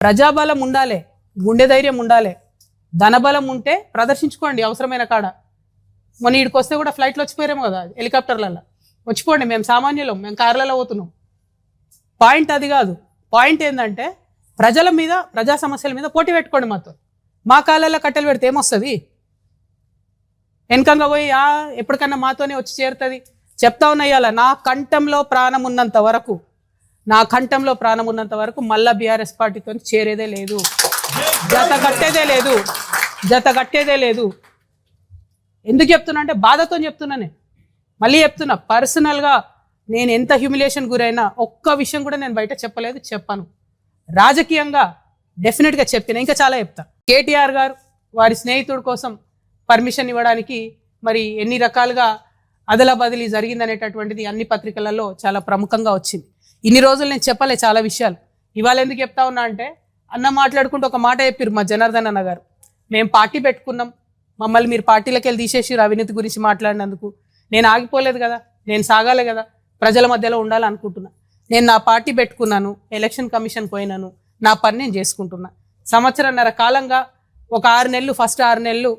ప్రజాబలం ఉండాలి, గుండె ధైర్యం ఉండాలి, ధనబలం ఉంటే ప్రదర్శించుకోండి అవసరమైన కాడ. మొన్న వీడికి వస్తే కూడా ఫ్లైట్లో వచ్చిపోయారేమో కదా, హెలికాప్టర్లలో వచ్చిపోండి. మేము సామాన్యులం, మేము కార్లలో పోతున్నాం. పాయింట్ అది కాదు. పాయింట్ ఏంటంటే ప్రజల మీద, ప్రజా సమస్యల మీద పోటీ పెట్టుకోండి మాతో. మా కాళ్ళల్లో కట్టెలు పెడితే ఏమొస్తుంది? వెనకంగా పోయి ఎప్పటికన్నా మాతోనే వచ్చి చేరుతుంది. చెప్తా ఉన్నాయాల నా కంఠంలో ప్రాణం ఉన్నంత వరకు, నా కంఠంలో ప్రాణం ఉన్నంత వరకు మళ్ళా బీఆర్ఎస్ పార్టీతో చేరేదే లేదు, జత కట్టేదే లేదు. ఎందుకు చెప్తున్నా అంటే బాధతో చెప్తున్నా. నేను మళ్ళీ చెప్తున్నా, పర్సనల్గా నేను ఎంత హ్యూమిలేషన్ గురైనా ఒక్క విషయం కూడా నేను బయట చెప్పలేదు, చెప్పాను. రాజకీయంగా డెఫినెట్గా చెప్పిన, ఇంకా చాలా చెప్తా. కేటీఆర్ గారు వారి స్నేహితుడి కోసం పర్మిషన్ ఇవ్వడానికి మరి ఎన్ని రకాలుగా అదలా బదిలీ జరిగిందనేటటువంటిది అన్ని పత్రికలలో చాలా ప్రముఖంగా వచ్చింది. ఇన్ని రోజులు నేను చెప్పలే చాలా విషయాలు. ఇవాళ ఎందుకు చెప్తా ఉన్నా అంటే అన్న మాట్లాడుకుంటూ ఒక మాట చెప్పారు మా జనార్దన్ అన్న గారు. మేము పార్టీ పెట్టుకున్నాం, మమ్మల్ని మీరు పార్టీలకు వెళ్ళి తీసేసి అవినీతి గురించి మాట్లాడినందుకు. నేను ఆగిపోలేదు కదా, నేను సాగాలి కదా, ప్రజల మధ్యలో ఉండాలనుకుంటున్నా. నేను నా పార్టీ పెట్టుకున్నాను, ఎలక్షన్ కమిషన్ పోయినాను, నా పని నేను చేసుకుంటున్నా. సంవత్సరన్నర కాలంగా ఒక 6 నెలలు, ఫస్ట్ 6 నెలలు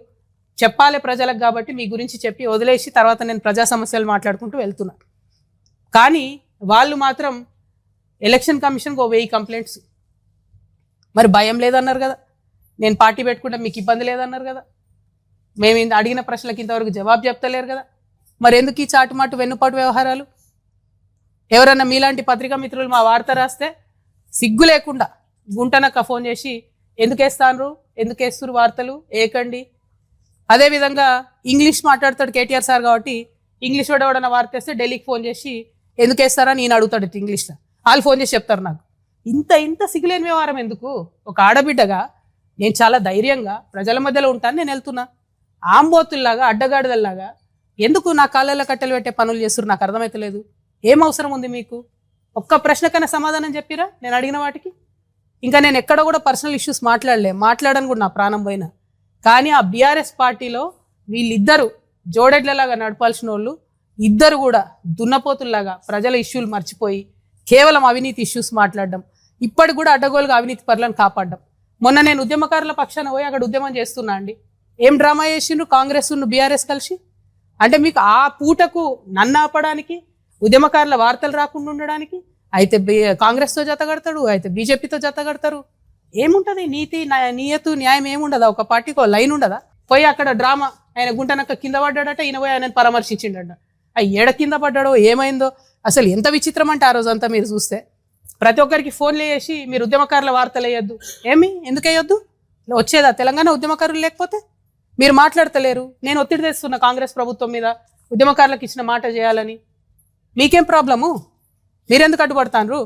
చెప్పాలి ప్రజలకు కాబట్టి మీ గురించి చెప్పి వదిలేసి తర్వాత నేను ప్రజా సమస్యలు మాట్లాడుకుంటూ వెళ్తున్నా. కానీ వాళ్ళు మాత్రం ఎలక్షన్ కమిషన్కి 1000 కంప్లైంట్స్. మరి భయం లేదన్నారు కదా, నేను పార్టీ పెట్టుకుంటే మీకు ఇబ్బంది లేదన్నారు కదా, మేము అడిగిన ప్రశ్నలకు ఇంతవరకు జవాబు చెప్తలేరు కదా. మరి ఎందుకు ఈ చాటుమాటు వెన్నుపాటు వ్యవహారాలు? ఎవరన్నా మీలాంటి పత్రికా మిత్రులు మా వార్త రాస్తే సిగ్గు లేకుండా గుంటనక్క ఫోన్ చేసి ఎందుకు వేస్తున్నారు వార్తలు ఏకండి. అదేవిధంగా ఇంగ్లీష్ మాట్లాడతాడు కేటీఆర్ సార్ కాబట్టి ఇంగ్లీష్ వాడు ఎవడన్నా వార్త వేస్తే ఢిల్లీకి ఫోన్ చేసి ఎందుకు వేస్తారని నేను అడుగుతాడు ఇంగ్లీష్లో. వాళ్ళు ఫోన్ చేసి చెప్తారు నాకు. ఇంత సిగ్గులేని వ్యవహారం ఎందుకు? ఒక ఆడబిడ్డగా నేను చాలా ధైర్యంగా ప్రజల మధ్యలో ఉంటాను, నేను వెళ్తున్నా. ఆంబోతుల్లాగా అడ్డగాడిదల్లాగా ఎందుకు నా కాళ్ళల్లో కట్టెలు పెట్టే పనులు చేస్తున్నారు? నాకు అర్థమవుతలేదు. ఏం అవసరం ఉంది మీకు? ఒక్క ప్రశ్నకైనా సమాధానం చెప్పిరా నేను అడిగిన వాటికి? ఇంకా నేను ఎక్కడ కూడా పర్సనల్ ఇష్యూస్ మాట్లాడను కూడా, నా ప్రాణం పోయినా. కానీ ఆ బీఆర్ఎస్ పార్టీలో వీళ్ళిద్దరు జోడెడ్లలాగా నడపాల్సిన వాళ్ళు ఇద్దరు కూడా దున్నపోతుల్లాగా ప్రజల ఇష్యూలు మర్చిపోయి కేవలం అవినీతి ఇష్యూస్ మాట్లాడడం, ఇప్పటికి కూడా అడ్డగోలుగా అవినీతి పరులను కాపాడడం. మొన్న నేను ఉద్యమకారుల పక్షాన పోయి అక్కడ ఉద్యమం చేస్తున్నా అండి. ఏం డ్రామా చేసిండ్రు కాంగ్రెస్ బీఆర్ఎస్ కలిసి? అంటే మీకు ఆ పూటకు నన్ను ఆపడానికి, ఉద్యమకారుల వార్తలు రాకుండా ఉండడానికి అయితే కాంగ్రెస్తో జత కడతాడు, అయితే బీజేపీతో జత కడతారు. ఏముంటుంది? నీయతు న్యాయం ఏముండదా? ఒక పార్టీకి లైన్ ఉండదా? పోయి అక్కడ డ్రామా, ఆయన గుంటనక్క కింద పడ్డాడట, ఈయన పోయి ఆయనను పరామర్శించిండట. ఏడ కింద పడ్డాడో ఏమైందో అసలు ఎంత విచిత్రం అంటే ఆ రోజంతా మీరు చూస్తే ప్రతి ఒక్కరికి ఫోన్లు చేసి మీరు ఉద్యమకారుల వార్తలు వేయొద్దు. ఎందుకు వేయొద్దు? వచ్చేదా తెలంగాణ ఉద్యమకారులు లేకపోతే? మీరు మాట్లాడతలేరు. నేను ఒత్తిడి తెస్తున్నా కాంగ్రెస్ ప్రభుత్వం మీద, ఉద్యమకారులకు ఇచ్చిన మాట చేయాలని. మీకేం ప్రాబ్లము? మీరెందుకు అడ్డుపడతారు?